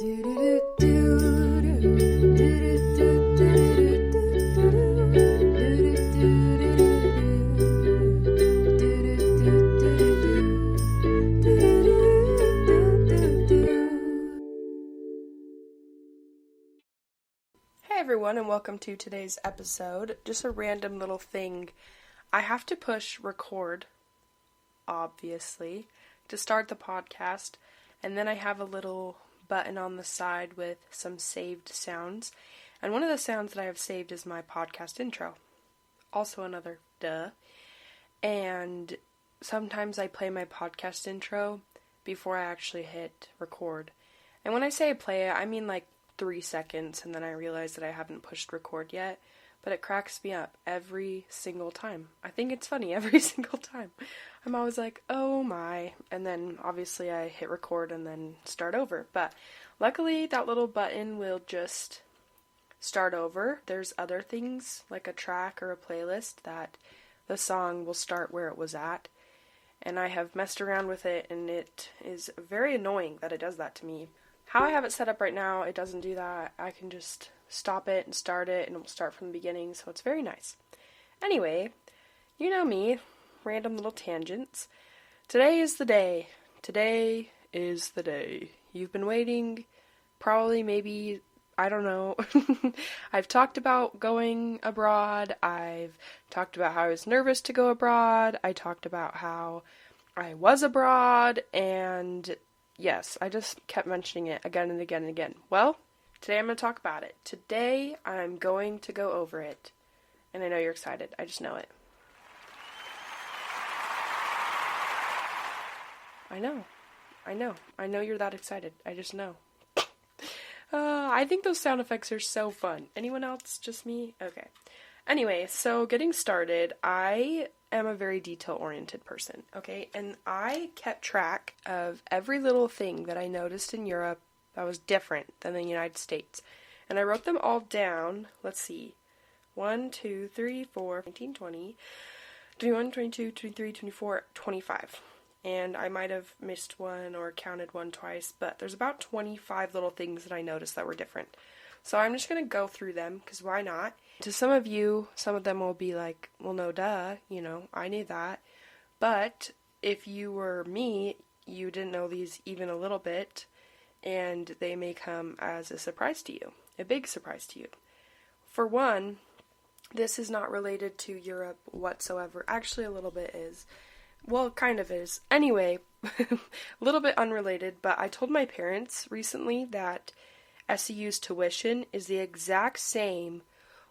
Everyone, and welcome to today's episode. Just a random little thing. I have to push record, obviously, to start the podcast, and then I have a little button on the side with some saved sounds, and one of the sounds that I have saved is my podcast intro. Also another duh. And sometimes I play my podcast intro before I actually hit record. And when I say play it, I mean like 3 seconds, and then I realize that I haven't pushed record yet, but it cracks me up every single time. I think it's funny every single time. I'm always like, oh my, and then obviously I hit record and then start over, but luckily that little button will just start over. There's other things, like a track or a playlist, that the song will start where it was at, and I have messed around with it, and it is very annoying that it does that to me. How I have it set up right now, it doesn't do that. I can just stop it and start it, and it will start from the beginning, so it's very nice. Anyway, you know me, random little tangents. Today is the day. Today is the day. You've been waiting, probably, maybe, I don't know. I've talked about going abroad. I've talked about how I was nervous to go abroad. I talked about how I was abroad, and yes, I just kept mentioning it again and again and again. Well, today I'm going to talk about it. Today I'm going to go over it. And I know you're excited. I just know it. I know you're that excited. I just know. I think those sound effects are so fun. Anyone else? Just me? Okay. Anyway, so getting started, I am a very detail-oriented person, okay? And I kept track of every little thing that I noticed in Europe that was different than the United States. And I wrote them all down. Let's see. 1, 2, 3, 4, 19, 20, 21, 22, 23, 24, 25. And I might have missed one or counted one twice, but there's about 25 little things that I noticed that were different. So I'm just going to go through them, because why not? To some of you, some of them will be like, well, no, duh, I knew that. But if you were me, you didn't know these even a little bit, and they may come as a surprise to you, a big surprise to you. For one, this is not related to Europe whatsoever. Actually, a little bit is. Well, kind of is. Anyway, a little bit unrelated, but I told my parents recently that SEU's tuition is the exact same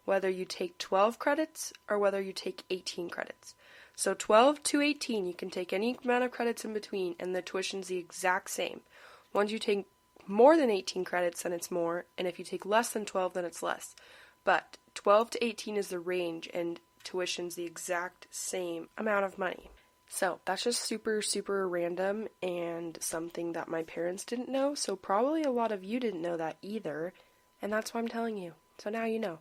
whether you take 12 credits or whether you take 18 credits. So 12 to 18, you can take any amount of credits in between, and the tuition's the exact same. Once you take more than 18 credits, then it's more, and if you take less than 12, then it's less. But 12 to 18 is the range, and tuition's the exact same amount of money. So that's just super, super random and something that my parents didn't know, so probably a lot of you didn't know that either, and that's why I'm telling you. So now you know.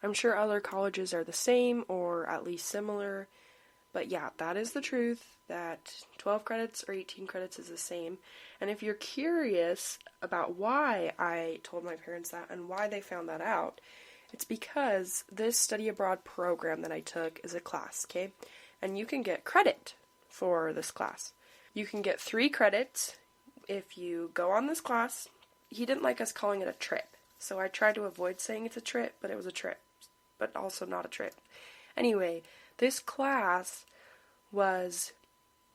I'm sure other colleges are the same or at least similar, but yeah, that is the truth, that 12 credits or 18 credits is the same. And if you're curious about why I told my parents that and why they found that out, it's because this study abroad program that I took is a class, okay? And you can get credit for this class. You can get 3 credits if you go on this class. He didn't like us calling it a trip, so I tried to avoid saying it's a trip, but it was a trip, but also not a trip. Anyway, this class was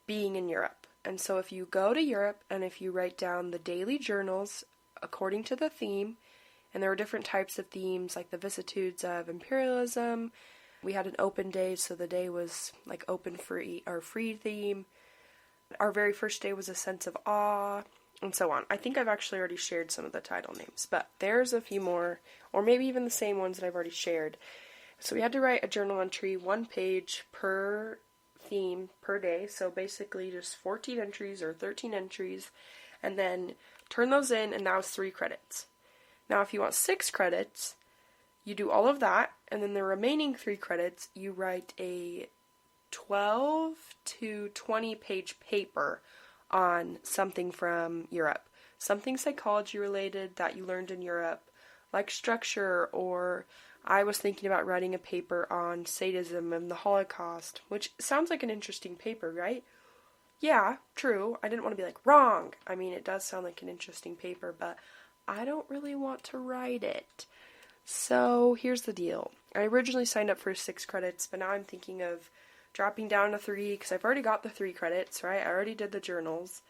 being in Europe. And so if you go to Europe and if you write down the daily journals according to the theme, and there were different types of themes, like the vicissitudes of imperialism. We had an open day, so the day was like open free or free theme. Our very first day was a sense of awe, and so on. I think I've actually already shared some of the title names, but there's a few more, or maybe even the same ones that I've already shared. So we had to write a journal entry, 1 page per theme per day, so basically just 14 entries or 13 entries, and then turn those in, and that was 3 credits. Now, if you want 6 credits, you do all of that, and then the remaining 3 credits, you write a 12 to 20 page paper on something from Europe. something psychology related that you learned in Europe, like structure, or I was thinking about writing a paper on sadism and the Holocaust, which sounds like an interesting paper, right? Yeah, true. I didn't want to be like, wrong. I mean, it does sound like an interesting paper, but I don't really want to write it. So here's the deal. I originally signed up for 6 credits, but now I'm thinking of dropping down to 3 because I've already got the 3 credits, right? I already did the journals,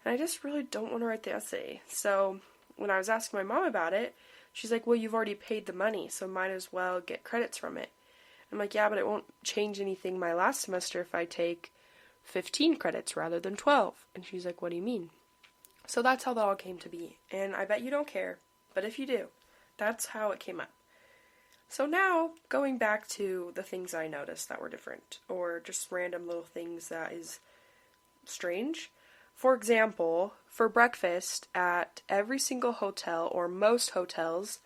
and I just really don't want to write the essay. So when I was asking my mom about it, she's like, well, you've already paid the money, so might as well get credits from it. I'm like, yeah, but it won't change anything my last semester if I take 15 credits rather than 12. And she's like, what do you mean? So that's how that all came to be. And I bet you don't care, but if you do, that's how it came up. So now, going back to the things I noticed that were different, or just random little things that is strange. For example, for breakfast at every single hotel, or most hotels,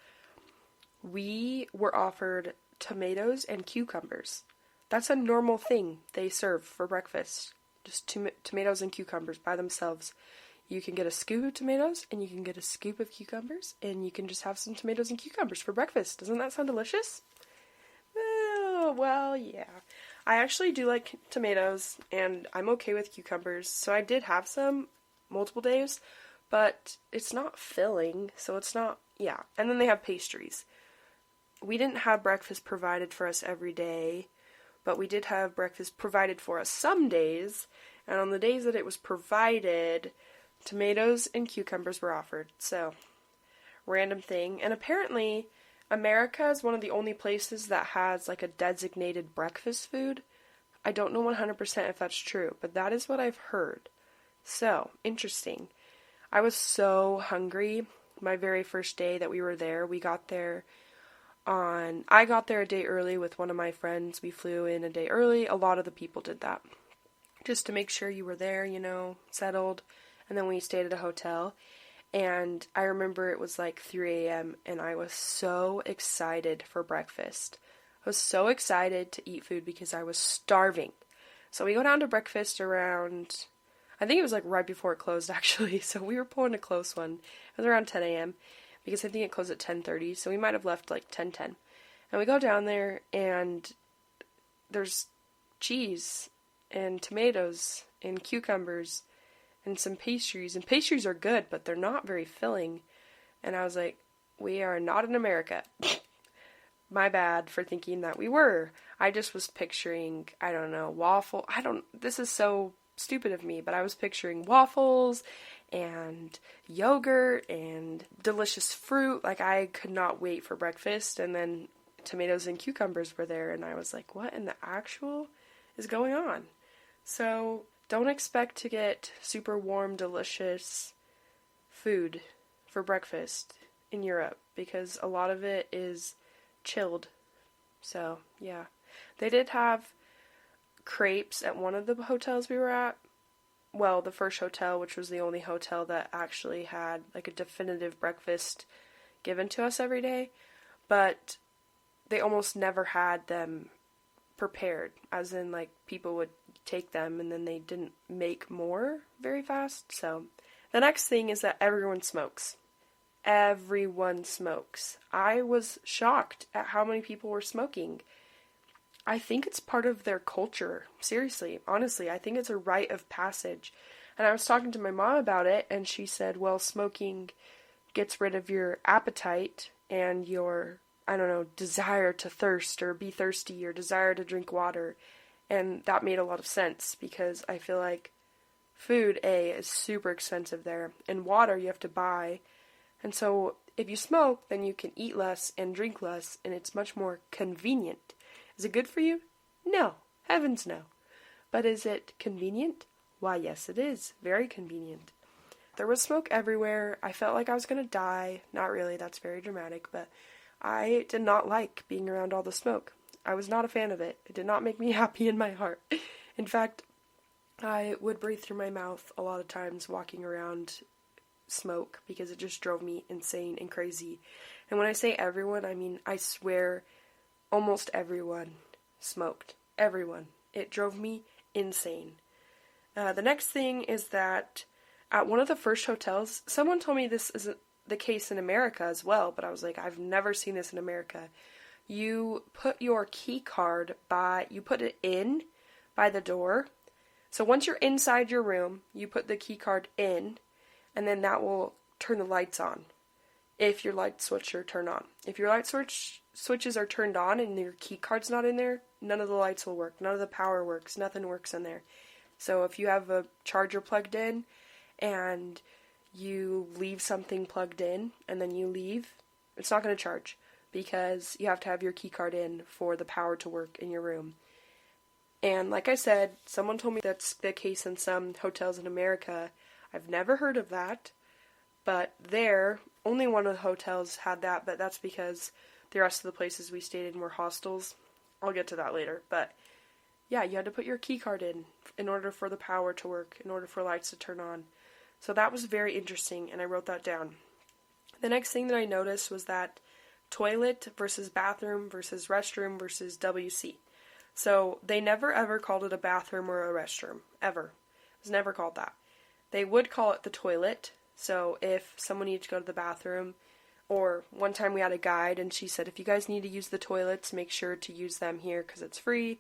we were offered tomatoes and cucumbers. That's a normal thing they serve for breakfast. Just tomatoes and cucumbers by themselves. You can get a scoop of tomatoes, and you can get a scoop of cucumbers, and you can just have some tomatoes and cucumbers for breakfast. Doesn't that sound delicious? Oh, well, yeah. I actually do like tomatoes, and I'm okay with cucumbers, so I did have some multiple days, but it's not filling, so it's not, yeah. And then they have pastries. We didn't have breakfast provided for us every day, but we did have breakfast provided for us some days, and on the days that it was provided, tomatoes and cucumbers were offered. So, random thing. And apparently, America is one of the only places that has like a designated breakfast food. I don't know 100% if that's true, but that is what I've heard. So, interesting. I was so hungry my very first day that we were there. I got there a day early with one of my friends. We flew in a day early. A lot of the people did that. Just to make sure you were there, settled. And then we stayed at a hotel, and I remember it was like 3 a.m., and I was so excited for breakfast. I was so excited to eat food because I was starving. So we go down to breakfast around, I think it was like right before it closed, actually, so we were pulling a close one. It was around 10 a.m., because I think it closed at 10:30, so we might have left like 10:10. And we go down there, and there's cheese, and tomatoes, and cucumbers, and some pastries. And pastries are good, but they're not very filling. And I was like, we are not in America. My bad for thinking that we were. I just was picturing, I don't know, this is so stupid of me, but I was picturing waffles and yogurt and delicious fruit. Like, I could not wait for breakfast. And then tomatoes and cucumbers were there, and I was like, what in the actual is going on? So don't expect to get super warm, delicious food for breakfast in Europe, because a lot of it is chilled. So, yeah. They did have crepes at one of the hotels we were at. Well, the first hotel, which was the only hotel that actually had like a definitive breakfast given to us every day, but they almost never had them prepared, as in like people would take them and then they didn't make more very fast. So the next thing is that everyone smokes. Everyone smokes. I was shocked at how many people were smoking. I think it's part of their culture. Seriously, honestly, I think it's a rite of passage. And I was talking to my mom about it, and she said, well, smoking gets rid of your appetite and your, desire to thirst or be thirsty or desire to drink water. And that made a lot of sense, because I feel like food, is super expensive there, and water you have to buy. And so if you smoke, then you can eat less and drink less, and it's much more convenient. Is it good for you? No. Heavens no. But is it convenient? Why, yes, it is. Very convenient. There was smoke everywhere. I felt like I was going to die. Not really, that's very dramatic, but I did not like being around all the smoke. I was not a fan of it. It did not make me happy in my heart. In fact, I would breathe through my mouth a lot of times walking around smoke, because it just drove me insane and crazy. And when I say everyone, I mean, I swear, almost everyone smoked. Everyone. It drove me insane. The next thing is that at one of the first hotels, someone told me this isn't the case in America as well, but I was like, I've never seen this in America. You put your key card you put it in by the door. So once you're inside your room, you put the key card in, and then that will turn the lights on. If your light switch are turned on. If your light switches are turned on and your key card's not in there, none of the lights will work. None of the power works. Nothing works in there. So if you have a charger plugged in and you leave something plugged in and then you leave, it's not going to charge because you have to have your key card in for the power to work in your room. And like I said, someone told me that's the case in some hotels in America. I've never heard of that, but only one of the hotels had that, but that's because the rest of the places we stayed in were hostels. I'll get to that later, but yeah, you had to put your key card in order for the power to work, in order for lights to turn on. So that was very interesting, and I wrote that down. The next thing that I noticed was that toilet versus bathroom versus restroom versus WC. So they never ever called it a bathroom or a restroom, ever. It was never called that. They would call it the toilet. So if someone needed to go to the bathroom, or one time we had a guide and she said, if you guys need to use the toilets, make sure to use them here because it's free.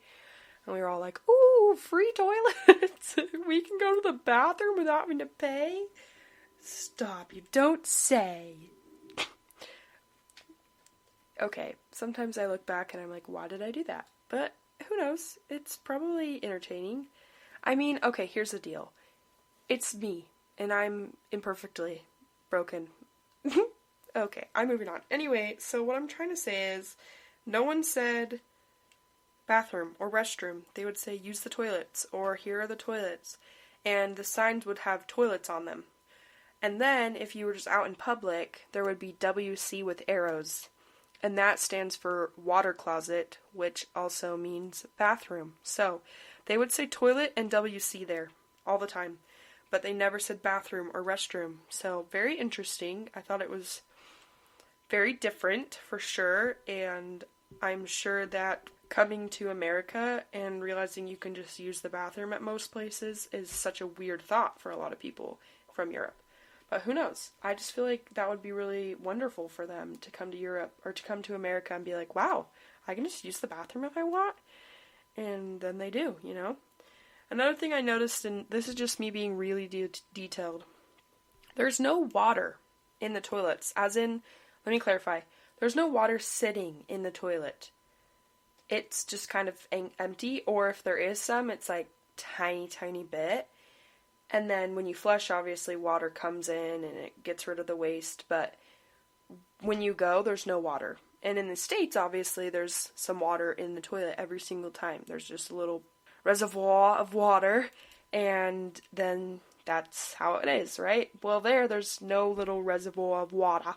And we were all like, ooh, free toilets. We can go to the bathroom without having to pay? Stop, you don't say. Okay, sometimes I look back and I'm like, why did I do that? But who knows? It's probably entertaining. I mean, okay, here's the deal. It's me, and I'm imperfectly broken. Okay, I'm moving on. Anyway, so what I'm trying to say is, no one said bathroom or restroom. They would say, use the toilets, or here are the toilets. And the signs would have toilets on them. And then, if you were just out in public, there would be WC with arrows. And that stands for water closet, which also means bathroom. So, they would say toilet and WC there all the time. But they never said bathroom or restroom. So, very interesting. I thought it was very different, for sure. And I'm sure that coming to America and realizing you can just use the bathroom at most places is such a weird thought for a lot of people from Europe. But who knows? I just feel like that would be really wonderful for them to come to Europe or to come to America and be like, wow, I can just use the bathroom if I want. And then they do, you know? Another thing I noticed, and this is just me being really detailed, there's no water in the toilets. As in, let me clarify, there's no water sitting in the toilet. It's just kind of empty, or if there is some, it's like tiny, tiny bit. And then when you flush, obviously water comes in and it gets rid of the waste, but when you go, there's no water. And in the States, obviously, there's some water in the toilet every single time. There's just a little reservoir of water, and then that's how it is, right? Well, there's no little reservoir of water.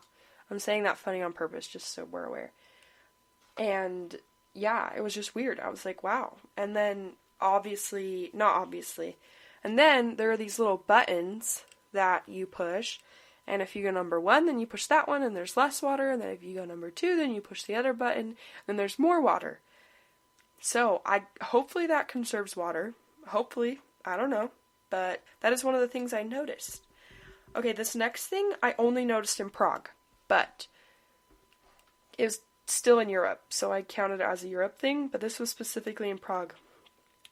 I'm saying that funny on purpose, just so we're aware. And yeah, it was just weird. I was like, wow. And then, not obviously, and then there are these little buttons that you push, and if you go number 1, then you push that one, and there's less water, and then if you go number 2, then you push the other button, and there's more water. So, hopefully that conserves water. Hopefully. I don't know. But that is one of the things I noticed. Okay, this next thing I only noticed in Prague, but it was still in Europe, so I counted it as a Europe thing, but this was specifically in Prague.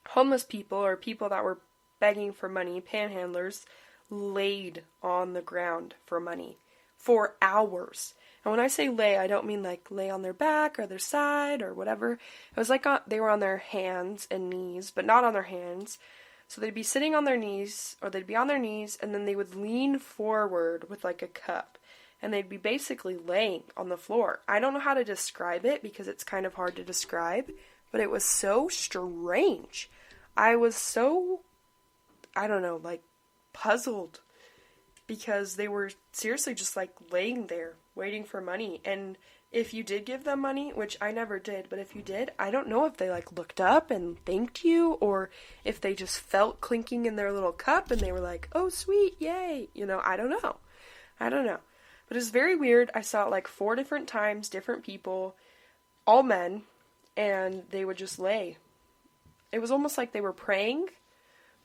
Homeless people, or people that were begging for money, panhandlers, laid on the ground for money for hours. And when I say lay, I don't mean like lay on their back or their side or whatever. It was like they were on their hands and knees, but not on their hands. So they'd be sitting on their knees, or they'd be on their knees, and then they would lean forward with like a cup. And they'd be basically laying on the floor. I don't know how to describe it because it's kind of hard to describe, but it was so strange. I was so, I don't know, like puzzled because they were seriously just like laying there waiting for money. And if you did give them money, which I never did, but if you did, I don't know if they like looked up and thanked you, or if they just felt clinking in their little cup and they were like, oh sweet, yay, you know, I don't know. But it's very weird. I saw it like 4 different times, different people, all men, and they would just lay. It was almost like they were praying,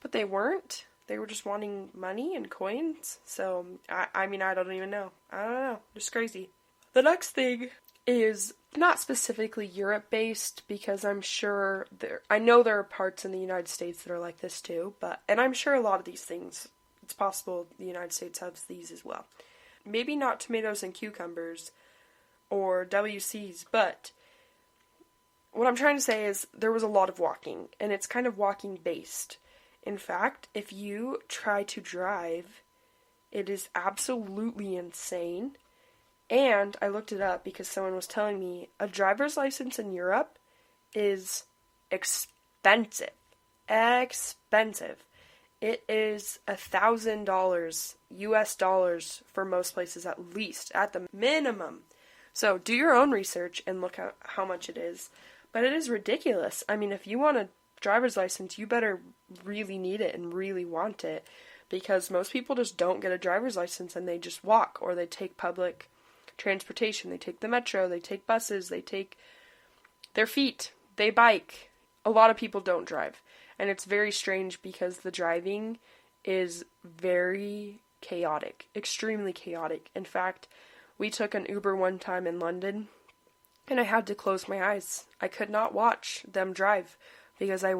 but they weren't. They were just wanting money and coins. So, I mean, I don't even know. I don't know. Just crazy. The next thing is not specifically Europe-based, because I'm sure I know there are parts in the United States that are like this too, and I'm sure a lot of these things, it's possible the United States has these as well. Maybe not tomatoes and cucumbers or WCs, but what I'm trying to say is there was a lot of walking, and it's kind of walking based. In fact, if you try to drive, it is absolutely insane. And I looked it up because someone was telling me a driver's license in Europe is expensive. Expensive. It is $1,000 US dollars for most places, at least, at the minimum. So do your own research and look at how much it is. But it is ridiculous. I mean, if you want a driver's license, you better really need it and really want it, because most people just don't get a driver's license and they just walk, or they take public transportation. They take the metro, they take buses, they take their feet, they bike. A lot of people don't drive. And it's very strange because the driving is very chaotic, extremely chaotic. In fact, we took an Uber one time in London, and I had to close my eyes. I could not watch them drive because I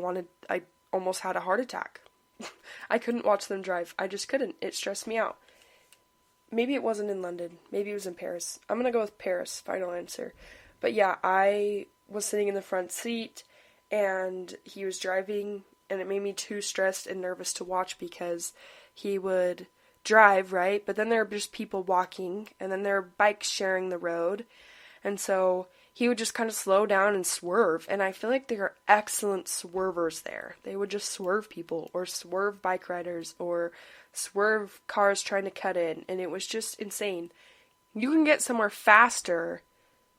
almost had a heart attack. I couldn't watch them drive. I just couldn't. It stressed me out. Maybe it wasn't in London. Maybe it was in Paris. I'm going to go with Paris, final answer. But yeah, I was sitting in the front seat, and he was driving, and it made me too stressed and nervous to watch because he would drive, right? But then there were just people walking, and then there were bikes sharing the road. And so he would just kind of slow down and swerve. And I feel like there are excellent swervers there. They would just swerve people, or swerve bike riders, or swerve cars trying to cut in. And it was just insane. You can get somewhere faster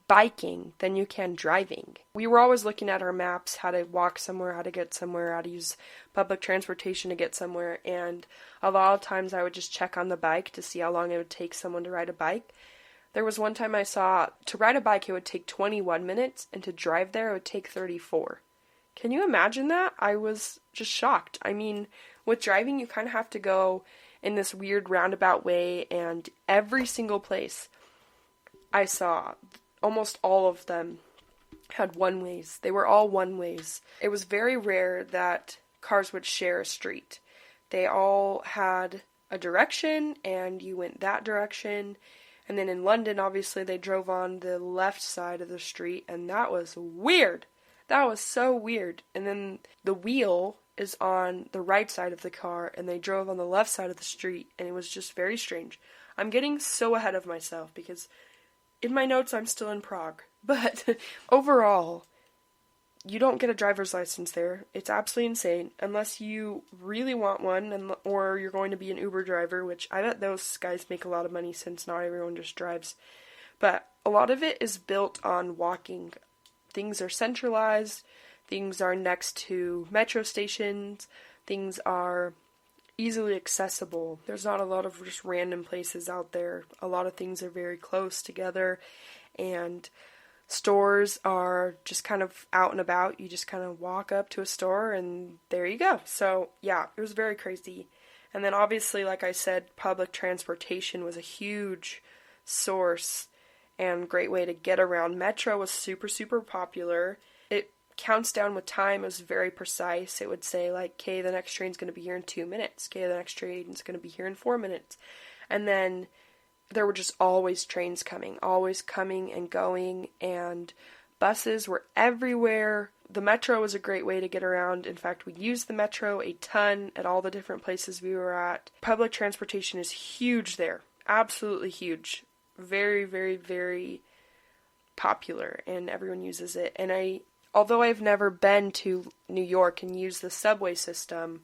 biking than you can driving. We were always looking at our maps, how to walk somewhere, how to get somewhere, how to use public transportation to get somewhere. And a lot of times I would just check on the bike to see how long it would take someone to ride a bike. There was one time I saw, to ride a bike it would take 21 minutes, and to drive there it would take 34. Can you imagine that? I was just shocked. I mean, with driving you kind of have to go in this weird roundabout way, and every single place I saw, almost all of them had one-ways. They were all one-ways. It was very rare that cars would share a street. They all had a direction, and you went that direction. And then in London, obviously, they drove on the left side of the street, and that was weird. That was so weird. And then the wheel is on the right side of the car, and they drove on the left side of the street, and it was just very strange. I'm getting so ahead of myself, because in my notes, I'm still in Prague. But overall, you don't get a driver's license there. It's absolutely insane, unless you really want one, or you're going to be an Uber driver, which I bet those guys make a lot of money since not everyone just drives. But a lot of it is built on walking. Things are centralized, things are next to metro stations, things are easily accessible. There's not a lot of just random places out there. A lot of things are very close together, and stores are just kind of out and about. You just kind of walk up to a store and there you go. So yeah, it was very crazy. And then obviously, like I said, public transportation was a huge source and great way to get around. Metro was super, super popular. It counts down with time. It was very precise. It would say like, okay, the next train's going to be here in 2 minutes. Okay, the next train's going to be here in 4 minutes. And then there were just always trains coming, always coming and going, and buses were everywhere. The metro was a great way to get around. In fact, we used the metro a ton at all the different places we were at. Public transportation is huge there. Absolutely huge. Very, very, very popular, and everyone uses it. And although I've never been to New York and used the subway system,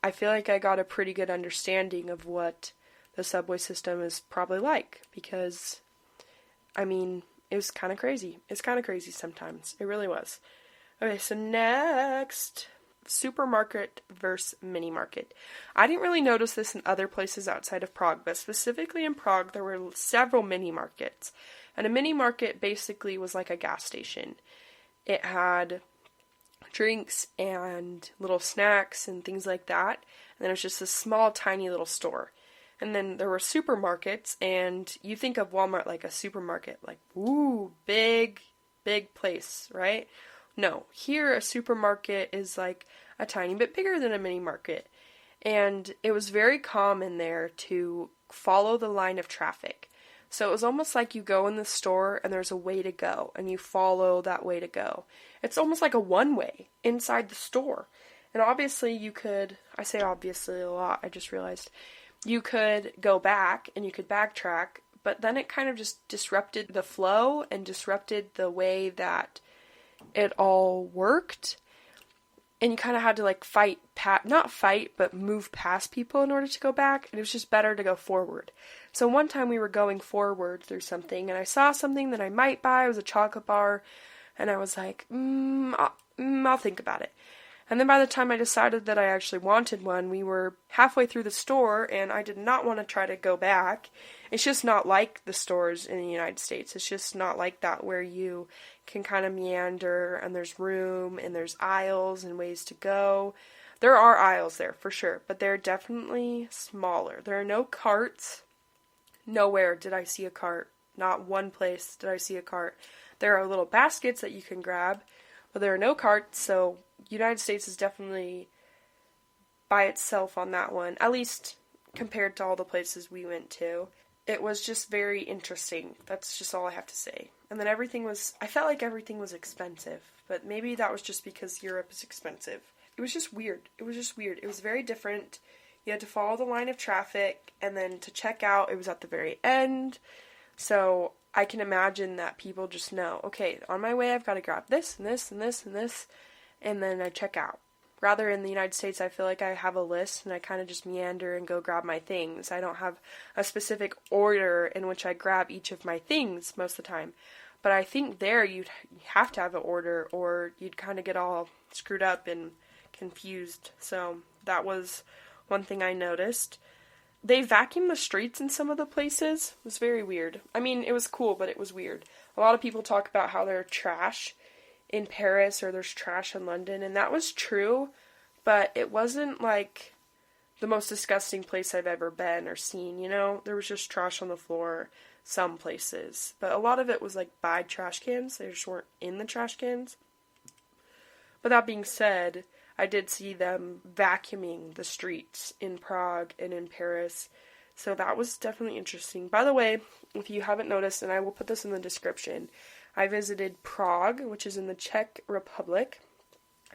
I feel like I got a pretty good understanding of what the subway system is probably like, because, I mean, it was kind of crazy. It's kind of crazy sometimes. It really was. Okay, so next, supermarket versus mini market. I didn't really notice this in other places outside of Prague, but specifically in Prague, there were several mini markets. And a mini market basically was like a gas station. It had drinks and little snacks and things like that. And it was just this small, tiny little store. And then there were supermarkets, and you think of Walmart like a supermarket, like, ooh, big, big place, right? No, here a supermarket is like a tiny bit bigger than a mini market. And it was very common there to follow the line of traffic. So it was almost like you go in the store and there's a way to go, and you follow that way to go. It's almost like a one-way inside the store. And obviously you could, I say obviously a lot, I just realized, you could go back and you could backtrack, but then it kind of just disrupted the flow and disrupted the way that it all worked. And you kind of had to like not fight, but move past people in order to go back. And it was just better to go forward. So one time we were going forward through something, and I saw something that I might buy. It was a chocolate bar. And I was like, I'll think about it. And then by the time I decided that I actually wanted one, we were halfway through the store, and I did not want to try to go back. It's just not like the stores in the United States. It's just not like that, where you can kind of meander, and there's room, and there's aisles and ways to go. There are aisles there, for sure, but they're definitely smaller. There are no carts. Nowhere did I see a cart. Not one place did I see a cart. There are little baskets that you can grab, but there are no carts, so United States is definitely by itself on that one, at least compared to all the places we went to. It was just very interesting. That's just all I have to say. And then I felt like everything was expensive, but maybe that was just because Europe is expensive. It was just weird. It was very different. You had to follow the line of traffic, and then to check out, it was at the very end. So I can imagine that people just know, okay, on my way I've got to grab this and this and this and this, and then I check out. Rather, in the United States, I feel like I have a list and I kind of just meander and go grab my things. I don't have a specific order in which I grab each of my things most of the time. But I think there you'd have to have an order, or you'd kind of get all screwed up and confused. So that was one thing I noticed. They vacuum the streets in some of the places. It was very weird. I mean, it was cool, but it was weird. A lot of people talk about how there's trash in Paris or there's trash in London, and that was true, but it wasn't like the most disgusting place I've ever been or seen, you know? There was just trash on the floor some places, but a lot of it was like by trash cans. They just weren't in the trash cans. But that being said, I did see them vacuuming the streets in Prague and in Paris, so that was definitely interesting. By the way, if you haven't noticed, and I will put this in the description, I visited Prague, which is in the Czech Republic.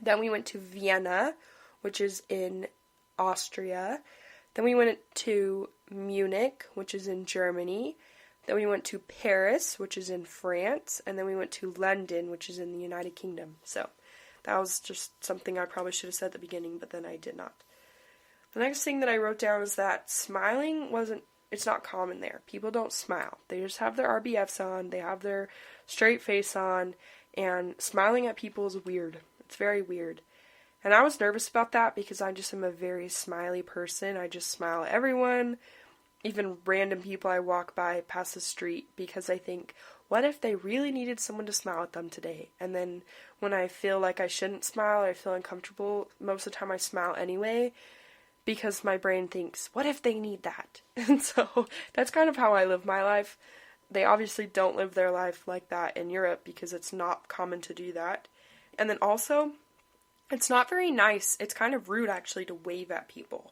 Then we went to Vienna, which is in Austria. Then we went to Munich, which is in Germany. Then we went to Paris, which is in France. And then we went to London, which is in the United Kingdom. So that was just something I probably should have said at the beginning, but then I did not. The next thing that I wrote down is that smiling it's not common there. People don't smile. They just have their RBFs on, they have their straight face on, and smiling at people is weird. It's very weird. And I was nervous about that because I just am a very smiley person. I just smile at everyone, even random people I walk by past the street, because I think, what if they really needed someone to smile at them today? And then when I feel like I shouldn't smile, or I feel uncomfortable, most of the time I smile anyway, because my brain thinks, what if they need that? And so that's kind of how I live my life. They obviously don't live their life like that in Europe because it's not common to do that. And then also, it's not very nice. It's kind of rude actually to wave at people.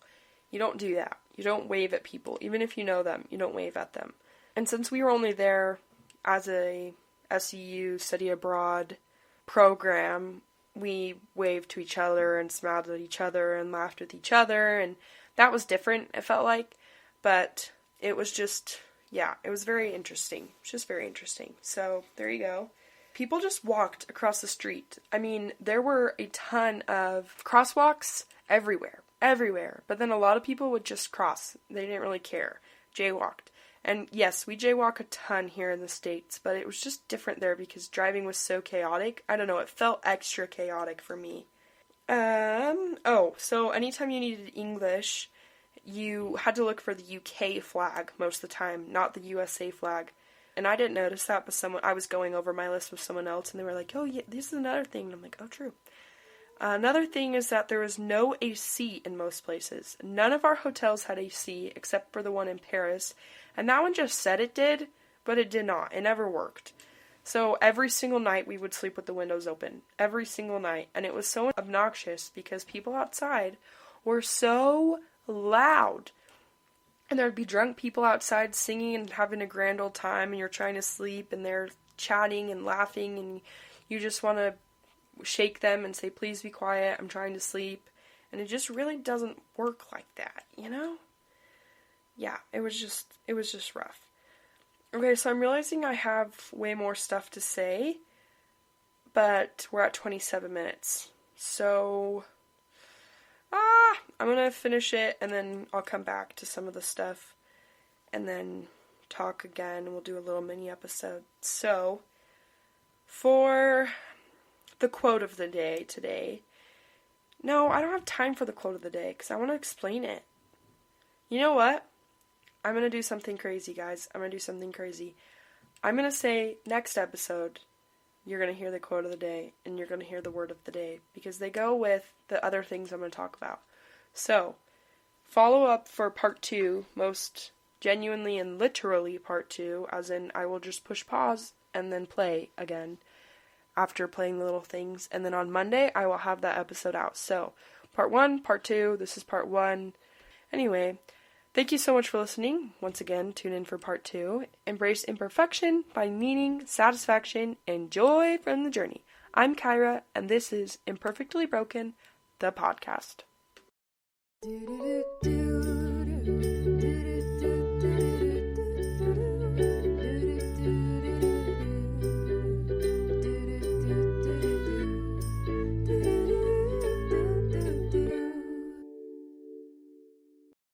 You don't do that. You don't wave at people. Even if you know them, you don't wave at them. And since we were only there as a SEU study abroad program, we waved to each other and smiled at each other and laughed with each other, and that was different, it felt like, but it was just, it was very interesting. It was just very interesting. So, there you go. People just walked across the street. I mean, there were a ton of crosswalks everywhere, but then a lot of people would just cross. They didn't really care. Jaywalked. And yes, we jaywalk a ton here in the States, but it was just different there because driving was so chaotic. I don't know, it felt extra chaotic for me. So anytime you needed English, you had to look for the UK flag most of the time, not the USA flag. And I didn't notice that, but I was going over my list with someone else, and they were like, oh yeah, this is another thing. And I'm like, oh, true. Another thing is that there was no AC in most places. None of our hotels had AC except for the one in Paris, and that one just said it did, but it did not. It never worked. So every single night we would sleep with the windows open. Every single night. And it was so obnoxious because people outside were so loud. And there'd be drunk people outside singing and having a grand old time, and you're trying to sleep and they're chatting and laughing, and you just want to shake them and say, please be quiet, I'm trying to sleep. And it just really doesn't work like that, you know? Yeah, it was just rough. Okay, so I'm realizing I have way more stuff to say, but we're at 27 minutes. So, I'm gonna finish it, and then I'll come back to some of the stuff, and then talk again, and we'll do a little mini episode. So, for the quote of the day today, no, I don't have time for the quote of the day, because I want to explain it. You know what? I'm going to do something crazy, guys. I'm going to do something crazy. I'm going to say, next episode, you're going to hear the quote of the day, and you're going to hear the word of the day, because they go with the other things I'm going to talk about. So, follow up for part 2, most genuinely and literally part 2, as in I will just push pause and then play again after playing the little things, and then on Monday I will have that episode out. So, part 1, part 2, this is part 1. Anyway, thank you so much for listening. Once again, tune in for part 2. Embrace imperfection, find meaning, satisfaction, and joy from the journey. I'm Kyra, and this is Imperfectly Broken, the podcast.